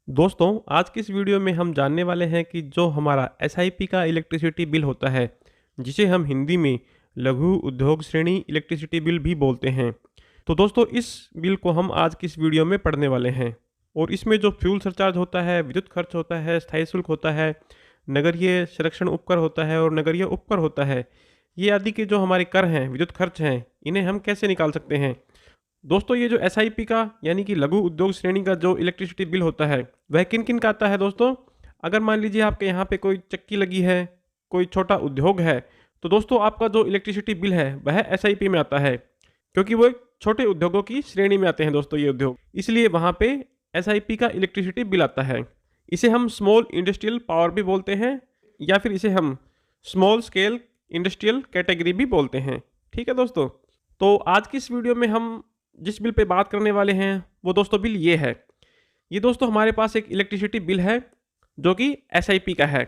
दोस्तों, आज की इस वीडियो में हम जानने वाले हैं कि जो हमारा एसआईपी का इलेक्ट्रिसिटी बिल होता है, जिसे हम हिंदी में लघु उद्योग श्रेणी इलेक्ट्रिसिटी बिल भी बोलते हैं। तो दोस्तों, इस बिल को हम आज की इस वीडियो में पढ़ने वाले हैं और इसमें जो फ्यूल सरचार्ज होता है, विद्युत खर्च होता है, स्थायी शुल्क होता है, नगरीय संरक्षण उपकर होता है और नगरीय उपकर होता है, ये आदि के जो हमारे कर हैं, विद्युत खर्च हैं, इन्हें हम कैसे निकाल सकते हैं। दोस्तों, ये जो एसआईपी का यानी कि लघु उद्योग श्रेणी का जो इलेक्ट्रिसिटी बिल होता है, वह किन किन का आता है दोस्तों। अगर मान लीजिए आपके यहाँ पे कोई चक्की लगी है, कोई छोटा उद्योग है, तो दोस्तों आपका जो इलेक्ट्रिसिटी बिल है वह एसआईपी में आता है, क्योंकि वो एक छोटे उद्योगों की श्रेणी में आते हैं दोस्तों ये उद्योग, इसलिए वहाँ पे एसआईपी का इलेक्ट्रिसिटी बिल आता है। इसे हम स्मॉल इंडस्ट्रियल पावर भी बोलते हैं या फिर इसे हम स्मॉल स्केल इंडस्ट्रियल कैटेगरी भी बोलते हैं। ठीक है दोस्तों, तो आज की इस वीडियो में हम जिस बिल पे बात करने वाले हैं वो दोस्तों बिल ये है। ये दोस्तों हमारे पास एक इलेक्ट्रिसिटी बिल है जो कि एसआईपी का है।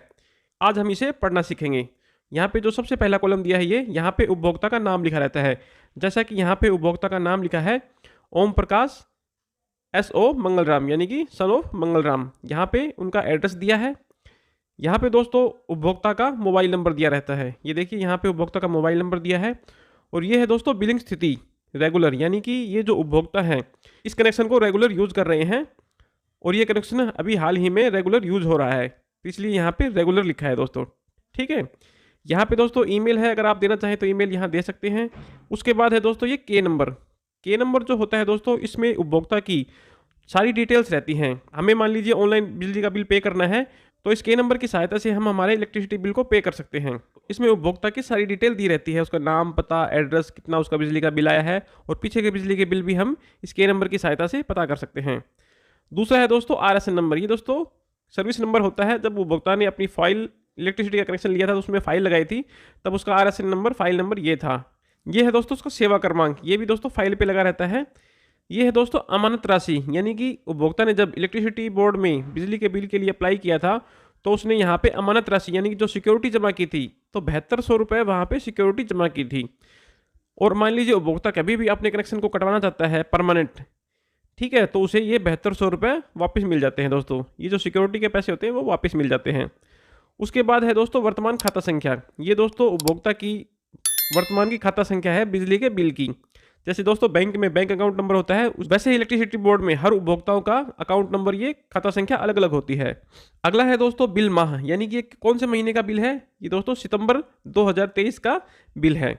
आज हम इसे पढ़ना सीखेंगे। यहाँ पे जो सबसे पहला कॉलम दिया है, ये यहाँ पे उपभोक्ता का नाम लिखा रहता है। जैसा कि यहाँ पे उपभोक्ता का नाम लिखा है ओम प्रकाश SO मंगलराम, यानी कि सन ऑफ मंगलराम। यहाँ पे उनका एड्रेस दिया है। यहाँ पे दोस्तों उपभोक्ता का मोबाइल नंबर दिया रहता है। ये देखिए यहाँ पे उपभोक्ता का मोबाइल नंबर दिया है और ये है दोस्तों बिलिंग स्थिति रेगुलर, यानी कि ये जो उपभोक्ता है इस कनेक्शन को रेगुलर यूज कर रहे हैं और ये कनेक्शन अभी हाल ही में रेगुलर यूज हो रहा है, तो इसलिए यहाँ पे रेगुलर लिखा है दोस्तों। ठीक है, यहाँ पे दोस्तों ईमेल है, अगर आप देना चाहें तो ईमेल यहाँ दे सकते हैं। उसके बाद है दोस्तों ये के नंबर। के नंबर जो होता है दोस्तों, इसमें उपभोक्ता की सारी डिटेल्स रहती हैं। हमें मान लीजिए ऑनलाइन बिजली का बिल पे करना है, तो इस के नंबर की सहायता से हम हमारे इलेक्ट्रिसिटी बिल को पे कर सकते हैं। इसमें उपभोक्ता की सारी डिटेल दी रहती है, उसका नाम, पता, एड्रेस, कितना उसका बिजली का बिल आया है और पीछे के बिजली के बिल भी हम इस के नंबर की सहायता से पता कर सकते हैं। दूसरा है दोस्तों RSN नंबर। ये दोस्तों सर्विस नंबर होता है। जब उपभोक्ता ने अपनी फाइल इलेक्ट्रिसिटी का कनेक्शन लिया था तो उसमें फाइल लगाई थी, तब उसका RSN नंबर, फाइल नंबर ये था। ये है दोस्तों उसका सेवा क्रमांक, ये भी दोस्तों फाइल पे लगा रहता है। ये है दोस्तों अमानत राशि, यानी कि उपभोक्ता ने जब इलेक्ट्रिसिटी बोर्ड में बिजली के बिल के लिए अप्लाई किया था तो उसने यहाँ पे अमानत राशि यानी कि जो सिक्योरिटी जमा की थी, तो 7200 रुपये वहाँ पे सिक्योरिटी जमा की थी। और मान लीजिए उपभोक्ता कभी भी अपने कनेक्शन को कटवाना चाहता है परमानेंट, ठीक है, तो उसे ये 7200 रुपये वापस मिल जाते हैं दोस्तों। ये जो सिक्योरिटी के पैसे होते हैं वो वापस मिल जाते हैं। उसके बाद है दोस्तों वर्तमान खाता संख्या। ये दोस्तों उपभोक्ता की वर्तमान की खाता संख्या है बिजली के बिल की। जैसे दोस्तों बैंक में बैंक अकाउंट नंबर होता है, वैसे ही इलेक्ट्रिसिटी बोर्ड में हर उपभोक्ताओं का अकाउंट नंबर, ये खाता संख्या अलग अलग होती है। अगला है दोस्तों बिल माह, यानी कि कौन से महीने का बिल है। ये दोस्तों सितंबर 2023 का बिल है।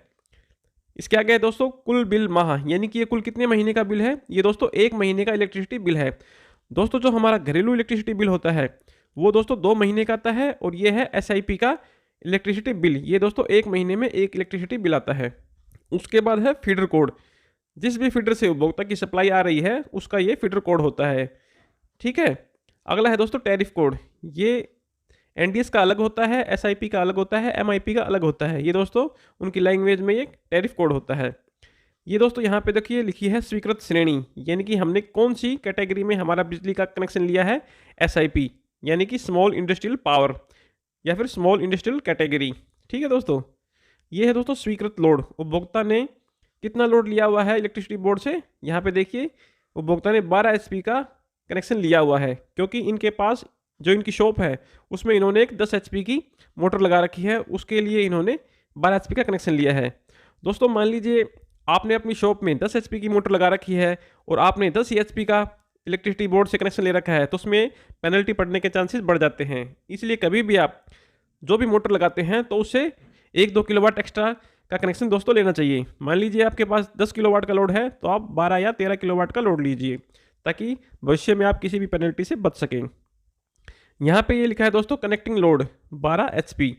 इसके आगे है दोस्तों कुल बिल माह, यानी कि ये कुल कितने महीने का बिल है। ये दोस्तों 1 महीने का इलेक्ट्रिसिटी बिल है। दोस्तों जो हमारा घरेलू इलेक्ट्रिसिटी बिल होता है वो दोस्तों 2 महीने का आता है और ये है SIP का इलेक्ट्रिसिटी बिल। ये दोस्तों 1 महीने में एक इलेक्ट्रिसिटी बिल आता है। उसके बाद है फीडर कोड। जिस भी फीडर से उपभोक्ता की सप्लाई आ रही है उसका ये फीडर कोड होता है। ठीक है, अगला है दोस्तों टैरिफ कोड। ये NDS का अलग होता है, SIP का अलग होता है, MIP का अलग होता है। ये दोस्तों उनकी लैंग्वेज में एक टैरिफ कोड होता है। ये दोस्तों यहाँ पे देखिए लिखी है स्वीकृत श्रेणी, यानी कि हमने कौन सी कैटेगरी में हमारा बिजली का कनेक्शन लिया है, SIP यानी कि स्मॉल इंडस्ट्रियल पावर या फिर स्मॉल इंडस्ट्रियल कैटेगरी। ठीक है दोस्तों, ये है दोस्तों स्वीकृत लोड। उपभोक्ता ने कितना लोड लिया हुआ है इलेक्ट्रिसिटी बोर्ड से। यहाँ पे देखिए उपभोक्ता ने 12 HP का कनेक्शन लिया हुआ है, क्योंकि इनके पास जो इनकी शॉप है उसमें इन्होंने एक 10 HP की मोटर लगा रखी है, उसके लिए इन्होंने 12 HP का कनेक्शन लिया है। दोस्तों मान लीजिए आपने अपनी शॉप में 10 HP की मोटर लगा रखी है और आपने 10 HP का इलेक्ट्रिसिटी बोर्ड से कनेक्शन ले रखा है, तो उसमें पेनल्टी पड़ने के चांसेस बढ़ जाते हैं। इसलिए कभी भी आप जो भी मोटर लगाते हैं तो उससे 1-2 किलोवाट एक्स्ट्रा का कनेक्शन दोस्तों लेना चाहिए। मान लीजिए आपके पास 10 किलोवाट का लोड है तो आप 12 या 13 किलोवाट का लोड लीजिए, ताकि भविष्य में आप किसी भी पेनल्टी से बच सकें। यहाँ पे ये लिखा है दोस्तों कनेक्टिंग लोड 12 HP।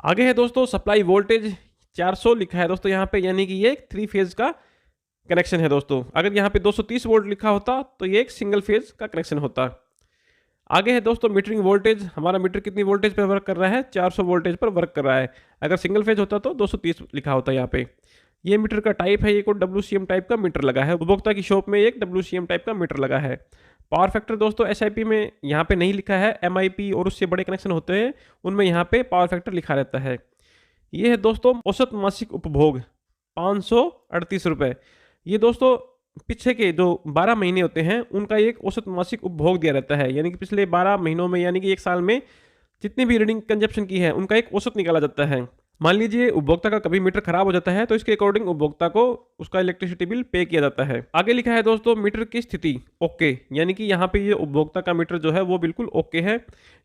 आगे है दोस्तों सप्लाई वोल्टेज 400 लिखा है दोस्तों यहाँ पे, यानी कि ये 3 फेज का कनेक्शन है दोस्तों। अगर यहाँ पे 230 वोल्ट लिखा होता तो ये एक सिंगल फेज का कनेक्शन होता। आगे है दोस्तों मीटरिंग वोल्टेज। हमारा मीटर कितनी वोल्टेज पर वर्क कर रहा है, 400 वोल्टेज पर वर्क कर रहा है। अगर सिंगल फेज होता तो 230 लिखा होता यहाँ पे। ये मीटर का टाइप है, ये कोई WCM टाइप का मीटर लगा है। उपभोक्ता की शॉप में एक WCM टाइप का मीटर लगा है। पावर फैक्टर दोस्तों SIP में यहाँ पे नहीं लिखा है, MIP और उससे बड़े कनेक्शन होते हैं उनमें यहाँ पे पावर फैक्टर लिखा रहता है। ये है दोस्तों औसत मासिक उपभोग 538 रुपये। ये दोस्तों पीछे के जो 12 महीने होते हैं उनका एक औसत मासिक उपभोग दिया रहता है, यानी कि पिछले 12 महीनों में यानी कि एक साल में जितनी भी रीडिंग कंजप्शन की है उनका एक औसत निकाला जाता है। मान लीजिए उपभोक्ता का कभी मीटर खराब हो जाता है तो इसके अकॉर्डिंग उपभोक्ता को उसका इलेक्ट्रिसिटी बिल पे किया जाता है। आगे लिखा है दोस्तों मीटर की स्थिति ओके, यानी कि यहाँ पे ये उपभोक्ता का मीटर जो है वो बिल्कुल ओके है।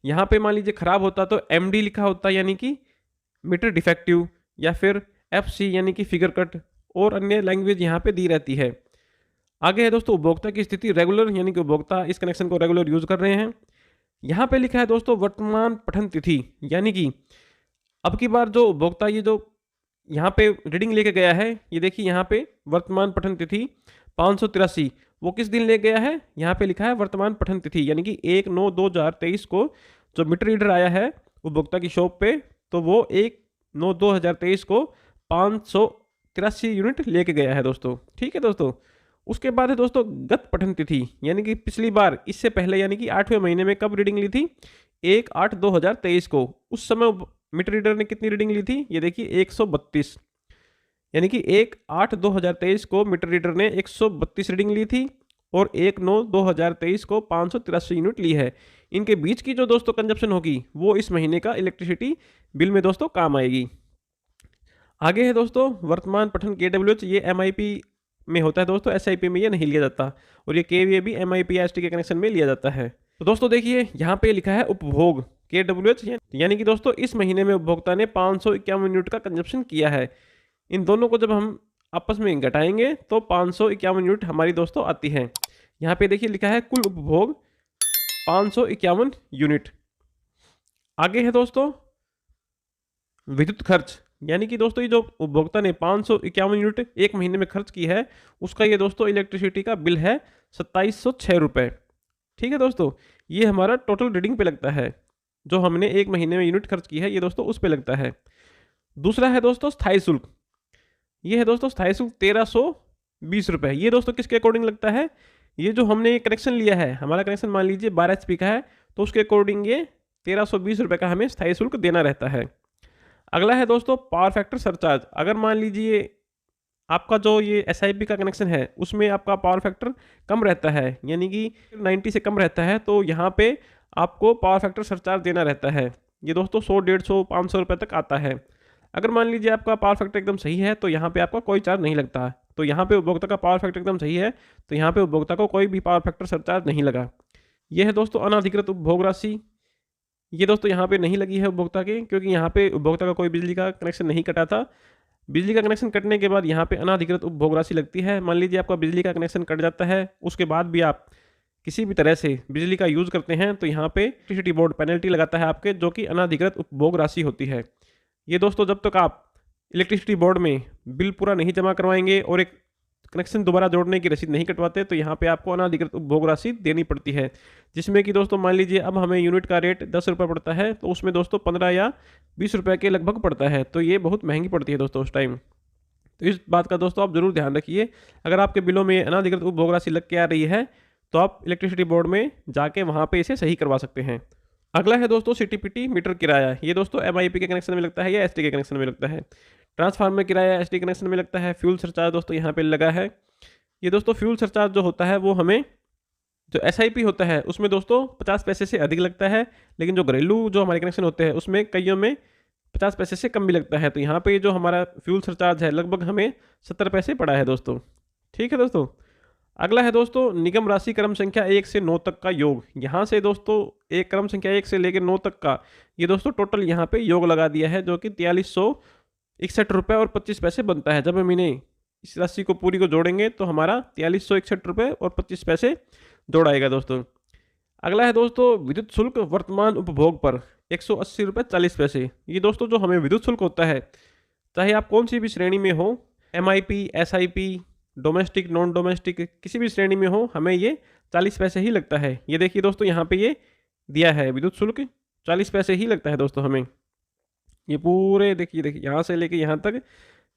यहाँ पे मान लीजिए खराब होता तो एमडी लिखा होता, यानी कि मीटर डिफेक्टिव, या फिर एफसी यानी कि फिगर कट, और अन्य लैंग्वेज यहाँ पे दी रहती है। आगे है दोस्तों उपभोक्ता की स्थिति रेगुलर, यानी कि उपभोक्ता इस कनेक्शन को रेगुलर यूज कर रहे हैं। यहाँ पे लिखा है दोस्तों वर्तमान पठन तिथि, यानी कि अब की बार जो उपभोक्ता ये जो यहाँ पे रीडिंग लेके गया है, ये देखिए यहाँ पे वर्तमान पठन तिथि 583, वो किस दिन ले गया है, यहाँ पे लिखा है वर्तमान पठन तिथि, यानी कि 1/9/2023 को जो मीटर रीडर आया है उपभोक्ता की शॉप पे, तो वो 1/9/2023 को 583 यूनिट लेके गया है दोस्तों। ठीक है दोस्तों। उसके बाद है दोस्तों गत पठन तिथि, यानी कि पिछली बार इससे पहले यानी कि 8वें महीने में कब रीडिंग ली थी, 1/8/2023 को। उस समय मीटर रीडर ने कितनी रीडिंग ली थी, ये देखिए 132, यानी कि 1/8/2023 को मीटर रीडर ने 132 रीडिंग ली थी और 1/9/2023 को 583 यूनिट ली है। इनके बीच की जो दोस्तों कंजप्शन होगी वो इस महीने का इलेक्ट्रिसिटी बिल में दोस्तों काम आएगी। आगे है दोस्तों वर्तमान पठन KWH, ये MIP में होता है दोस्तों, SIP में ये नहीं लिया जाता, और ये KVA भी MIP ST के कनेक्शन में लिया जाता है। तो दोस्तों देखिए यहाँ पे लिखा है उपभोग KWH, यानी कि दोस्तों इस महीने में उपभोक्ता ने 551 यूनिट का कंजप्शन किया है। इन दोनों को जब हम आपस में घटाएंगे तो 551 यूनिट हमारी दोस्तों आती है। यहाँ पे देखिए लिखा है कुल उपभोग 551 यूनिट। आगे है दोस्तों विद्युत खर्च, यानी कि दोस्तों ये जो उपभोक्ता ने 551 यूनिट एक महीने में खर्च की है उसका ये दोस्तों इलेक्ट्रिसिटी का बिल है 2706 रुपये। ठीक है दोस्तों, ये हमारा टोटल रीडिंग पे लगता है, जो हमने एक महीने में यूनिट खर्च की है ये दोस्तों उस पे लगता है। दूसरा है दोस्तों स्थायी शुल्क, ये है दोस्तों स्थायी शुल्क 1320 रुपये। ये दोस्तों किसके अकॉर्डिंग लगता है, ये जो हमने कनेक्शन लिया है, हमारा कनेक्शन मान लीजिए 12 HP का है तो उसके अकॉर्डिंग ये 1320 रुपये का हमें स्थायी शुल्क देना रहता है। अगला है दोस्तों पावर फैक्टर सरचार्ज। अगर मान लीजिए आपका जो ये SIP का कनेक्शन है उसमें आपका पावर फैक्टर कम रहता है, यानी कि 90 से कम रहता है, तो यहाँ पे आपको पावर फैक्टर सरचार्ज देना रहता है। ये दोस्तों 100, 150, 500 रुपये तक आता है। अगर मान लीजिए आपका पावर फैक्टर एकदम सही है तो यहाँ पे आपका कोई चार्ज नहीं लगता। तो यहाँ पे उपभोक्ता का पावर फैक्टर एकदम सही है तो यहाँ पे उपभोक्ता को कोई भी पावर फैक्टर सरचार्ज नहीं लगा। यह है दोस्तों अनाधिकृत उपभोग राशि, ये दोस्तों यहाँ पे नहीं लगी है उपभोक्ता के, क्योंकि यहाँ पे उपभोक्ता का कोई बिजली का कनेक्शन नहीं कटा था। बिजली का कनेक्शन कटने के बाद यहाँ पे अनाधिकृत उपभोग राशि लगती है। मान लीजिए आपका बिजली का कनेक्शन कट जाता है, उसके बाद भी आप किसी भी तरह से बिजली का यूज़ करते हैं तो यहाँ पे इलेक्ट्रिसिटी बोर्ड पेनल्टी लगाता है आपके, जो कि अनाधिकृत उपभोग राशि होती है। ये दोस्तों जब तक आप इलेक्ट्रिसिटी बोर्ड में बिल पूरा नहीं जमा करवाएंगे और एक कनेक्शन दोबारा जोड़ने की रसीद नहीं कटवाते तो यहाँ पे आपको अनाधिकृत उपभोग राशि देनी पड़ती है, जिसमें कि दोस्तों मान लीजिए अब हमें यूनिट का रेट 10 रुपये पड़ता है तो उसमें दोस्तों 15 या 20 रुपये के लगभग पड़ता है, तो ये बहुत महंगी पड़ती है दोस्तों उस टाइम। तो इस बात का दोस्तों आप जरूर ध्यान रखिए, अगर आपके बिलों में अनाधिकृत उपभोग राशि लग के आ रही है तो आप इलेक्ट्रिसिटी बोर्ड में जाके वहाँ पे इसे सही करवा सकते हैं। अगला है दोस्तों CTPT मीटर किराया, ये दोस्तों MIP के कनेक्शन में लगता है या ST के कनेक्शन में लगता है। ट्रांसफार्मर किराया ST कनेक्शन में लगता है। फ्यूल सरचार्ज दोस्तों यहाँ पे लगा है। ये दोस्तों फ्यूल सरचार्ज जो होता है वो हमें जो SIP होता है उसमें दोस्तों 50 पैसे से अधिक लगता है, लेकिन जो घरेलू जो हमारे कनेक्शन होते हैं उसमें कईयों में 50 पैसे से कम भी लगता है। तो यहाँ पे जो हमारा फ्यूल सरचार्ज है लगभग हमें 70 पैसे पड़ा है दोस्तों। ठीक है दोस्तों। अगला है दोस्तों निगम राशि क्रम संख्या 1 से 9 तक का योग। यहाँ से दोस्तों एक क्रम संख्या 1 से लेकर 9 तक का ये दोस्तों टोटल यहाँ पे योग लगा दिया है, जो कि 4361 रुपये और 25 पैसे बनता है। जब हम इन्हें इस राशि को पूरी को जोड़ेंगे तो हमारा 4361 रुपये और 25 पैसे जोड़ आएगा दोस्तों। अगला है दोस्तों विद्युत शुल्क वर्तमान उपभोग पर 180 रुपये 40 पैसे। ये दोस्तों जो हमें विद्युत शुल्क होता है, चाहे आप कौन सी भी श्रेणी में हो, MIP, SIP, domestic, non domestic, किसी भी श्रेणी में हो, हमें ये 40 पैसे ही लगता है। ये देखिए दोस्तों यहाँ पे ये दिया है विद्युत शुल्क 40 पैसे ही लगता है दोस्तों हमें। ये पूरे देखिए यहाँ से लेके यहाँ तक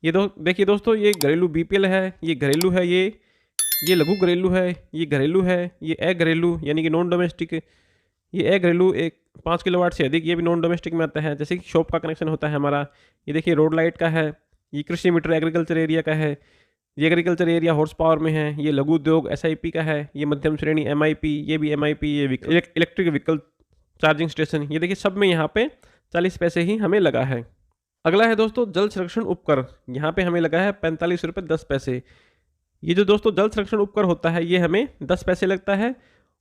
ये देखिए दोस्तों ये घरेलू BPL है, ये घरेलू है, ये लघु घरेलू है, ये घरेलू है, ये अघरेलू यानी कि नॉन डोमेस्टिक, ये अघरेलू एक 5 किलोवाट से अधिक, ये भी नॉन डोमेस्टिक में आता है। जैसे कि शॉप का कनेक्शन होता है हमारा, ये देखिए रोड लाइट का है, ये कृषि मीटर एग्रीकल्चर एरिया का है, ये एग्रीकल्चर एरिया हॉर्स पावर में है, ये लघु उद्योग एसआईपी का है, ये मध्यम श्रेणी एमआईपी, ये भी एमआईपी, ये इलेक्ट्रिक व्हीकल चार्जिंग स्टेशन, ये देखिए सब में यहाँ पे 40 पैसे ही हमें लगा है। अगला है दोस्तों जल संरक्षण उपकर, यहाँ पे हमें लगा है 45 रुपये 10 पैसे। ये जो दोस्तों जल संरक्षण उपकर होता है ये हमें 10 पैसे लगता है,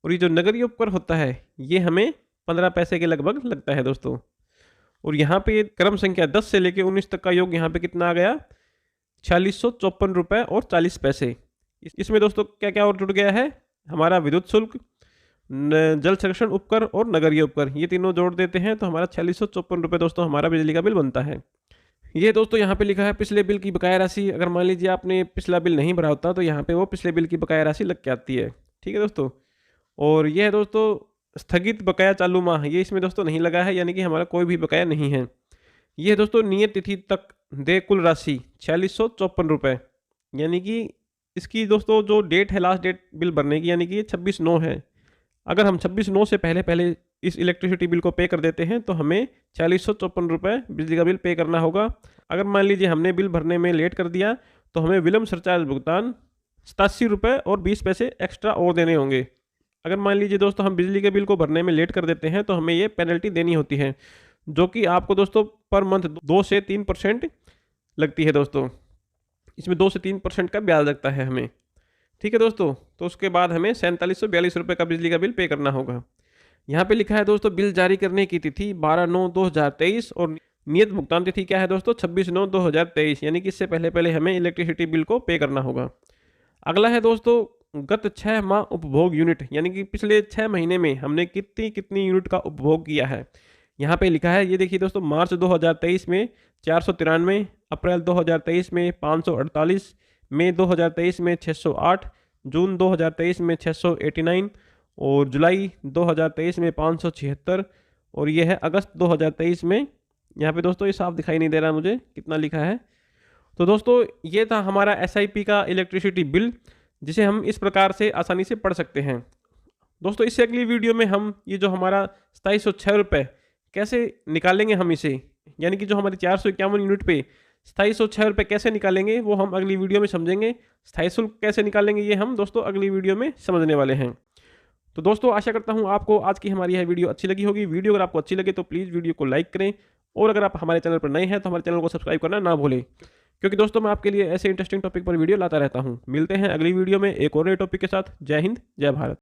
और ये जो नगरीय उपकर होता है ये हमें 15 पैसे के लगभग लगता है दोस्तों। और यहाँ पे क्रम संख्या 10 से लेकर 19 तक का योग यहाँ पे कितना आ गया, 4654 रुपये और 40 पैसे। इसमें दोस्तों क्या क्या और जुड़ गया है, हमारा विद्युत शुल्क, जल संरक्षण उपकर और नगरीय उपकर, ये तीनों जोड़ देते हैं तो हमारा 4654 रुपये दोस्तों हमारा बिजली का बिल बनता है। ये दोस्तों यहाँ पे लिखा है पिछले बिल की बकाया राशि। अगर मान लीजिए आपने पिछला बिल नहीं भरा होता तो यहाँ पे वो पिछले बिल की बकाया राशि लग के आती है। ठीक है दोस्तों। और ये है दोस्तों स्थगित बकाया चालू माह, ये इसमें दोस्तों नहीं लगा है, यानी कि हमारा कोई भी बकाया नहीं है। ये दोस्तों नियत तिथि तक दे कुल राशि 4654 रुपये, यानी कि इसकी दोस्तों जो डेट है लास्ट डेट बिल भरने की, यानी कि 26/9 है। अगर हम 26/9 से पहले पहले इस इलेक्ट्रिसिटी बिल को पे कर देते हैं तो हमें 4654 रुपये बिजली का बिल पे करना होगा। अगर मान लीजिए हमने बिल भरने में लेट कर दिया तो हमें विलम्ब सरचार्ज भुगतान 87 रुपये और 20 पैसे एक्स्ट्रा और देने होंगे। अगर मान लीजिए दोस्तों हम बिजली के बिल को भरने में लेट कर देते हैं तो हमें ये पेनल्टी देनी होती है, जो कि आपको दोस्तों पर मंथ 2 से 3% लगती है दोस्तों। इसमें 2 से 3% का ब्याज लगता है हमें। ठीक है दोस्तों। तो उसके बाद हमें 4742 रुपये का बिजली का बिल पे करना होगा। यहाँ पे लिखा है दोस्तों बिल जारी करने की तिथि 12/9/2023 और नियत भुगतान तिथि क्या है दोस्तों 26/9/2023, यानी कि इससे पहले पहले हमें इलेक्ट्रिसिटी बिल को पे करना होगा। अगला है दोस्तों गत 6 माह उपभोग यूनिट, यानी कि पिछले 6 महीने में हमने कितनी यूनिट का उपभोग किया है। यहाँ पे लिखा है, ये देखिए दोस्तों मार्च 2023 में 493, अप्रैल 2023 में 548, मई 2023 में 608, जून 2023 में 689 और जुलाई 2023 में 576, और ये है अगस्त 2023 में। यहाँ पे दोस्तों ये साफ दिखाई नहीं दे रहा मुझे कितना लिखा है। तो दोस्तों ये था हमारा एसआईपी का इलेक्ट्रिसिटी बिल, जिसे हम इस प्रकार से आसानी से पढ़ सकते हैं। दोस्तों इससे अगली वीडियो में हम ये जो हमारा 2706 रुपये कैसे निकालेंगे हम इसे, यानी कि जो हमारी 451 यूनिट पे 2706 रुपये कैसे निकालेंगे वो हम अगली वीडियो में समझेंगे। स्थायी शुल्क कैसे निकालेंगे ये हम दोस्तों अगली वीडियो में समझने वाले हैं। तो दोस्तों आशा करता हूँ आपको आज की हमारी यह वीडियो अच्छी लगी होगी। वीडियो अगर आपको अच्छी लगे तो प्लीज़ वीडियो को लाइक करें, और अगर आप हमारे चैनल पर नए हैं तो हमारे चैनल को सब्सक्राइब करना ना भूलें, क्योंकि दोस्तों मैं आपके लिए ऐसे इंटरेस्टिंग टॉपिक पर वीडियो लाता रहता हूँ। मिलते हैं अगली वीडियो में एक और नए टॉपिक के साथ। जय हिंद, जय भारत।